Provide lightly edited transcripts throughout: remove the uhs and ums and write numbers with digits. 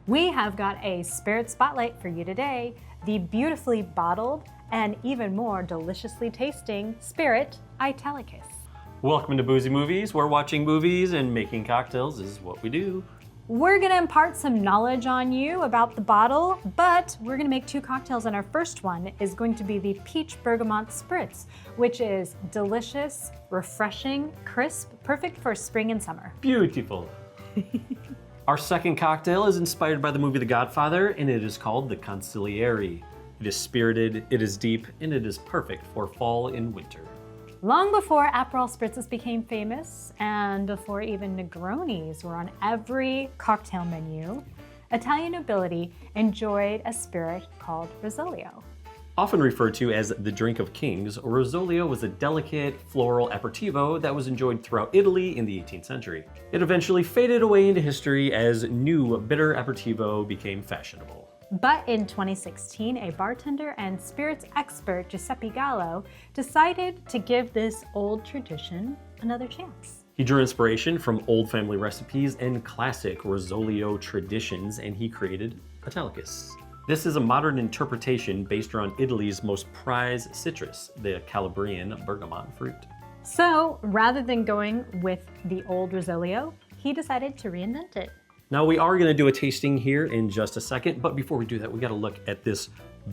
We have got a spirit spotlight for you today, the beautifully bottled and even more deliciously tasting spirit Italicus. Welcome to Boozy Movies, where watching movies and making cocktails is what we do. We're gonna impart some knowledge on you about the bottle, but we're gonna make two cocktails, and our first one is going to be the Peach Bergamote Spritz, which is delicious, refreshing, crisp, perfect for spring and summer. Beautiful. Our second cocktail is inspired by the movie The Godfather, and it is called the Consigliere. It is spirited, it is deep, and it is perfect for fall and winter. Long before Aperol Spritzes became famous, and before even Negronis were on every cocktail menu, Italian nobility enjoyed a spirit called Rosolio. Often referred to as the drink of kings, Rosolio was a delicate floral aperitivo that was enjoyed throughout Italy in the 18th century. It eventually faded away into history as new bitter aperitivo became fashionable. But in 2016, a bartender and spirits expert, Giuseppe Gallo, decided to give this old tradition another chance. He drew inspiration from old family recipes and classic Rosolio traditions, and he created Italicus. This is a modern interpretation based around Italy's most prized citrus, the Calabrian bergamot fruit. So rather than going with the old Rosolio, he decided to reinvent it. Now we are gonna do a tasting here in just a second, but before we do that, we gotta look at this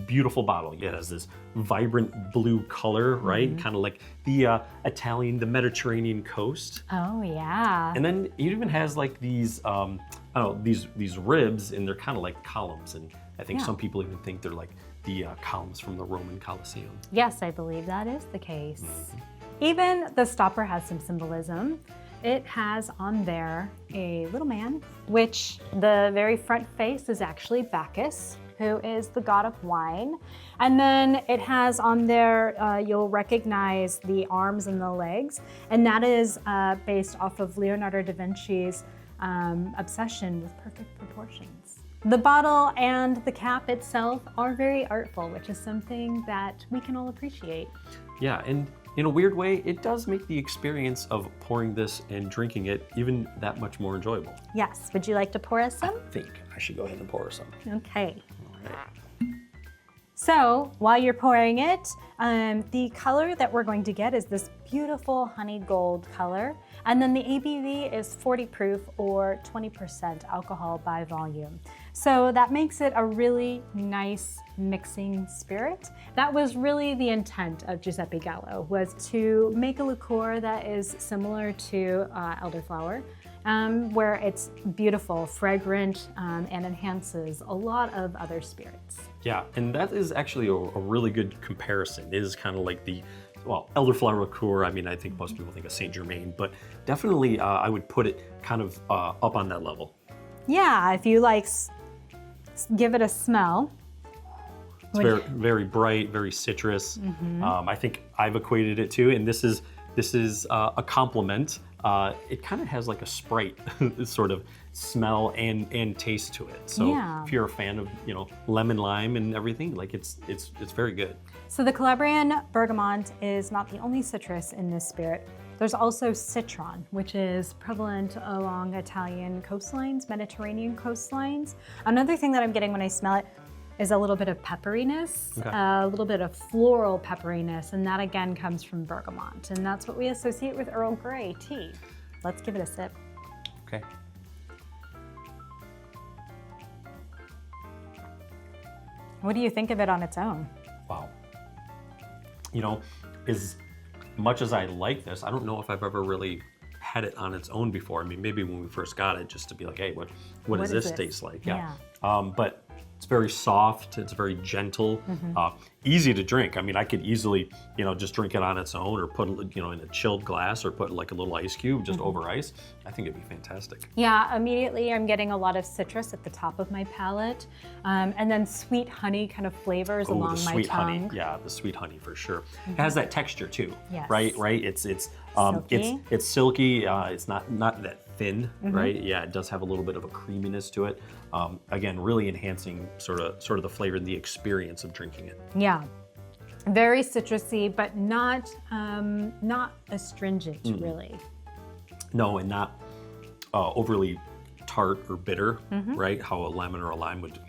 beautiful bottle. It has this vibrant blue color, right? Kind of like the Italian, the Mediterranean coast. Oh yeah. And then it even has like these, I don't know, these ribs, and they're kind of like columns. And I think some people even think they're like the columns from the Roman Colosseum. Yes, I believe that is the case. Even the stopper has some symbolism. It has on there a little man, which the very front face is actually Bacchus, who is the god of wine. And then it has on there, you'll recognize the arms and the legs, and that is based off of Leonardo da Vinci's obsession with perfect proportions. The bottle and the cap itself are very artful, which is something that we can all appreciate. Yeah, and in a weird way, it does make the experience of pouring this and drinking it even that much more enjoyable. Yes, would you like to pour us some? I think I should go ahead and pour some. Okay. All right. So while you're pouring it, the color that we're going to get is this beautiful honey gold color. And then the ABV is 40 proof or 20% alcohol by volume. So that makes it a really nice mixing spirit. That was really the intent of Giuseppe Gallo, was to make a liqueur that is similar to elderflower, where it's beautiful, fragrant, and enhances a lot of other spirits. Yeah, and that is actually a really good comparison. It is kind of like the, well, elderflower liqueur. I mean, I think most people think of Saint Germain, but definitely I would put it kind of up on that level. Yeah, if you like, give it a smell. It's very, very bright, very citrus. I think I've equated it to, and this is a compliment. It kind of has like a Sprite sort of smell and taste to it. So if you're a fan of, you know, lemon lime and everything, like it's very good. So the Calabrian bergamot is not the only citrus in this spirit. There's also citron, which is prevalent along Italian coastlines, Mediterranean coastlines. Another thing that I'm getting when I smell it is a little bit of pepperiness, a little bit of floral pepperiness, and that again comes from bergamot, and that's what we associate with Earl Grey tea. Let's give it a sip. Okay. What do you think of it on its own? Wow. You know, as much as I like this, I don't know if I've ever really had it on its own before. I mean, maybe when we first got it, just to be like, hey, what does this taste like? Yeah. But it's very soft, it's very gentle, easy to drink. I mean, I could easily, you know, just drink it on its own, or put it, you know, in a chilled glass, or put like a little ice cube just over ice. I think it'd be fantastic. Yeah, immediately I'm getting a lot of citrus at the top of my palate, and then sweet honey kind of flavors along my tongue. Honey, yeah, the sweet honey for sure. It has that texture too, yes. right? It's silky. It's silky. It's not that thin, right? Yeah, it does have a little bit of a creaminess to it. Again, really enhancing sort of the flavor and the experience of drinking it. Yeah, very citrusy, but not astringent, really. No, and not overly tart or bitter, right? How a lemon or a lime would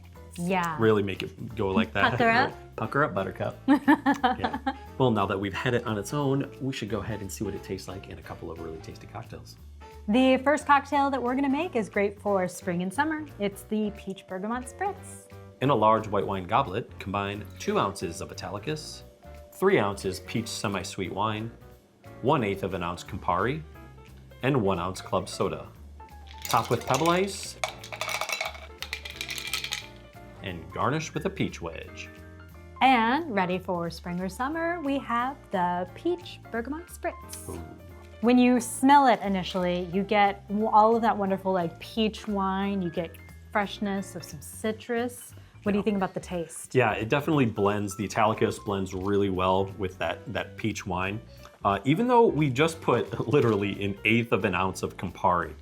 really make it go like that. Pucker up. Pucker up, buttercup. Yeah. Well, now that we've had it on its own, we should go ahead and see what it tastes like in a couple of really tasty cocktails. The first cocktail that we're gonna make is great for spring and summer. It's the Peach Bergamote Spritz. In a large white wine goblet, combine 2 ounces of Italicus, 3 ounces peach semi-sweet wine, 1/8 of an ounce Campari, and 1 ounce club soda. Top with pebble ice, and garnish with a peach wedge. And ready for spring or summer, we have the Peach Bergamote Spritz. Ooh. When you smell it initially, you get all of that wonderful like peach wine, you get freshness of some citrus. What do you think about the taste? Yeah, it definitely blends. The Italicus blends really well with that peach wine. Even though we just put literally 1/8 of an ounce of Campari,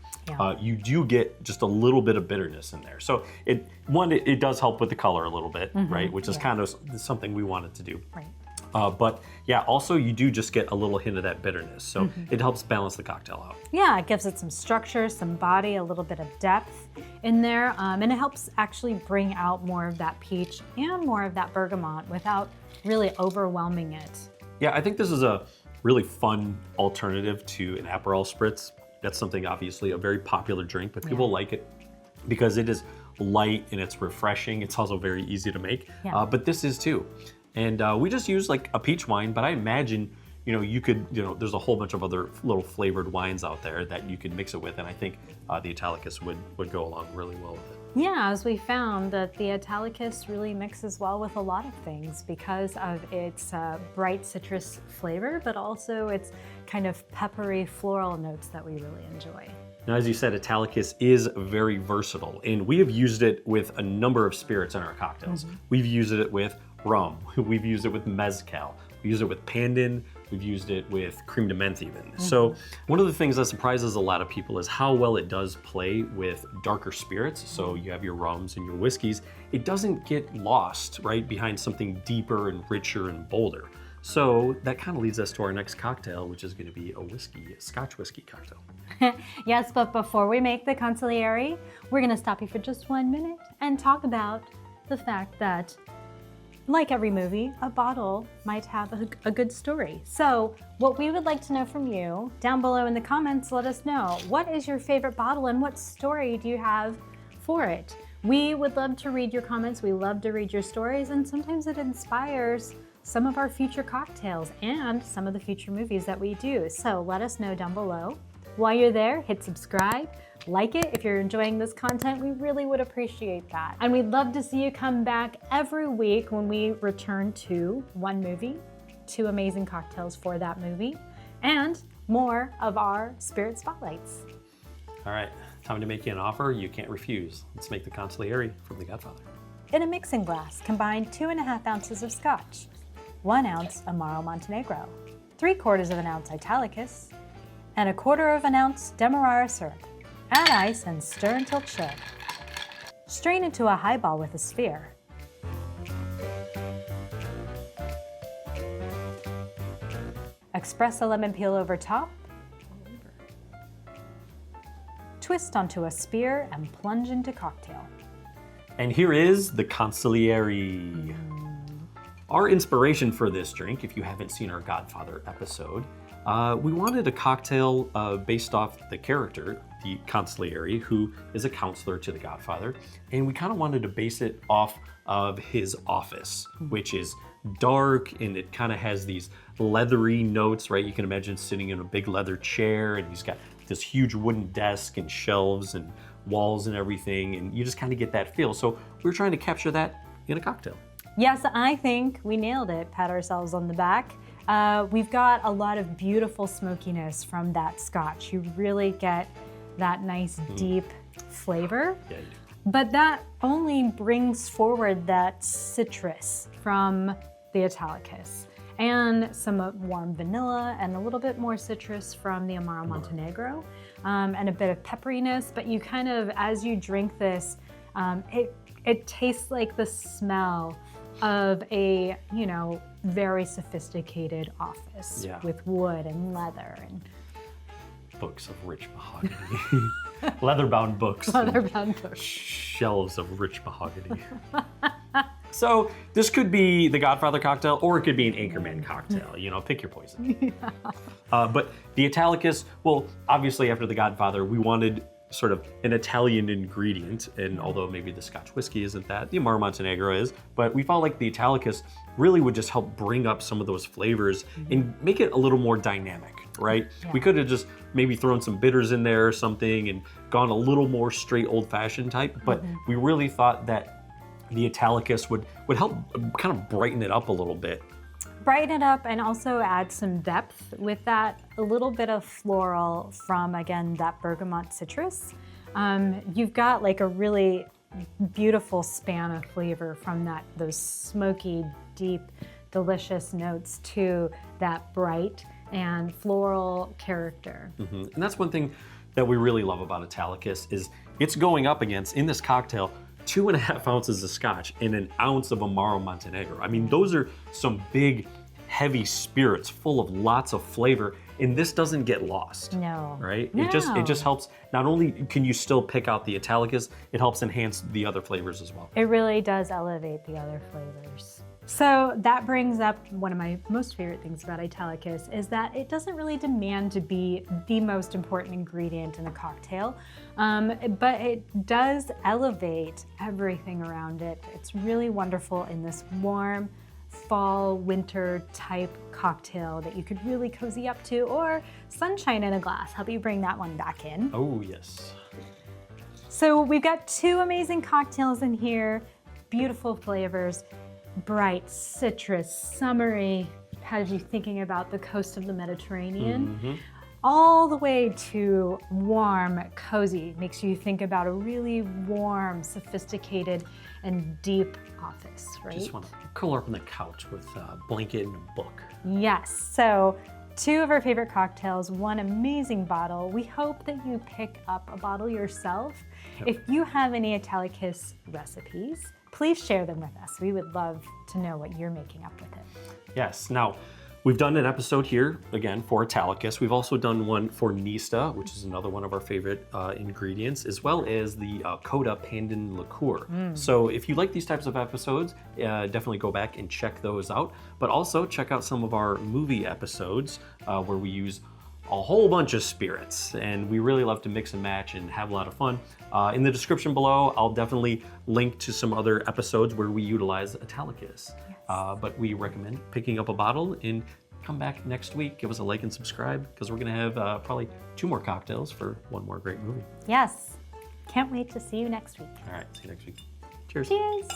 you do get just a little bit of bitterness in there. So it does help with the color a little bit, right? Which is kind of something we wanted to do. Right. But yeah, also you do just get a little hint of that bitterness. So it helps balance the cocktail out. Yeah, it gives it some structure, some body, a little bit of depth in there. And it helps actually bring out more of that peach and more of that bergamot without really overwhelming it. Yeah, I think this is a really fun alternative to an Aperol Spritz. That's something, obviously, a very popular drink, but people like it because it is light and it's refreshing. It's also very easy to make, but this is too. And we just use like a peach wine, but I imagine, you could, there's a whole bunch of other little flavored wines out there that you could mix it with, and I think the Italicus would go along really well with it. Yeah, as we found that the Italicus really mixes well with a lot of things because of its bright citrus flavor, but also its kind of peppery floral notes that we really enjoy. Now, as you said, Italicus is very versatile, and we have used it with a number of spirits in our cocktails. We've used it with rum, we've used it with mezcal, we use it with pandan, we've used it with creme de menthe even. So one of the things that surprises a lot of people is how well it does play with darker spirits. So you have your rums and your whiskeys. It doesn't get lost, right, behind something deeper and richer and bolder. So that kind of leads us to our next cocktail, which is going to be a Scotch whiskey cocktail. Yes, but before we make the Consigliere, we're going to stop you for just 1 minute and talk about the fact that, like every movie, a bottle might have a good story. So what we would like to know from you, down below in the comments, let us know, what is your favorite bottle and what story do you have for it? We would love to read your comments. We love to read your stories, and sometimes it inspires some of our future cocktails and some of the future movies that we do. So let us know down below. While you're there, hit subscribe, like it if you're enjoying this content. We really would appreciate that. And we'd love to see you come back every week when we return to one movie, 2 amazing cocktails for that movie, and more of our Spirit Spotlights. All right, time to make you an offer you can't refuse. Let's make the Consigliere from The Godfather. In a mixing glass, combine 2.5 ounces of Scotch, 1 ounce Amaro Montenegro, 3/4 of an ounce Italicus, and 1/4 of an ounce Demerara syrup. Add ice and stir until chill. Strain into a highball with a sphere. Espresso lemon peel over top. Twist onto a spear and plunge into cocktail. And here is the Consigliere. Our inspiration for this drink, if you haven't seen our Godfather episode, we wanted a cocktail based off the character, the Consigliere, who is a counselor to the Godfather. And we kind of wanted to base it off of his office, which is dark and it kind of has these leathery notes, right? You can imagine sitting in a big leather chair and he's got this huge wooden desk and shelves and walls and everything. And you just kind of get that feel. So we were trying to capture that in a cocktail. Yes, I think we nailed it. Pat ourselves on the back. We've got a lot of beautiful smokiness from that Scotch. You really get that nice deep flavor. Yeah, you do. But that only brings forward that citrus from the Italicus and some warm vanilla and a little bit more citrus from the Amaro Montenegro and a bit of pepperiness. But you kind of, as you drink this, it tastes like the smell of a, very sophisticated office with wood and leather and books of rich mahogany. Leather-bound books. Leather-bound books. Shelves of rich mahogany. So this could be the Godfather cocktail, or it could be an Anchorman cocktail. You know, pick your poison. Yeah. But the Italicus, well, obviously after the Godfather, we wanted sort of an Italian ingredient, and although maybe the Scotch whiskey isn't that, the Amaro Montenegro is, but we felt like the Italicus really would just help bring up some of those flavors and make it a little more dynamic, right? Yeah. We could have just maybe thrown some bitters in there or something and gone a little more straight old-fashioned type, but we really thought that the Italicus would help kind of brighten it up a little bit. Brighten it up and also add some depth with that, a little bit of floral from, again, that bergamot citrus. You've got like a really beautiful span of flavor from those smoky, deep, delicious notes to that bright and floral character. And that's one thing that we really love about Italicus is it's going up against, in this cocktail, 2.5 ounces of Scotch and 1 ounce of Amaro Montenegro. I mean, those are some big, heavy spirits full of lots of flavor, and this doesn't get lost. No. Right? No. It just helps. Not only can you still pick out the Italicus, it helps enhance the other flavors as well. It really does elevate the other flavors. So that brings up one of my most favorite things about Italicus is that it doesn't really demand to be the most important ingredient in a cocktail, but it does elevate everything around it. It's really wonderful in this warm fall, winter type cocktail that you could really cozy up to, or sunshine in a glass. Help you bring that one back in. Oh, yes. So we've got 2 amazing cocktails in here, beautiful flavors. Bright, citrus, summery, has you thinking about the coast of the Mediterranean, all the way to warm, cozy, makes you think about a really warm, sophisticated, and deep office, right? Just want to curl up on the couch with a blanket and a book. Yes, so 2 of our favorite cocktails, 1 amazing bottle. We hope that you pick up a bottle yourself. Yep. If you have any Italicus recipes, please share them with us. We would love to know what you're making up with it. Yes. Now, we've done an episode here, again, for Italicus. We've also done one for Nista, which is another one of our favorite ingredients, as well as the Coda Pandan liqueur. So if you like these types of episodes, definitely go back and check those out. But also check out some of our movie episodes where we use a whole bunch of spirits, and we really love to mix and match and have a lot of fun. In the description below, I'll definitely link to some other episodes where we utilize Italicus. Yes. But we recommend picking up a bottle and come back next week. Give us a like and subscribe, because we're gonna have probably 2 more cocktails for 1 more great movie. Yes, can't wait to see you next week. All right, see you next week. Cheers. Cheers.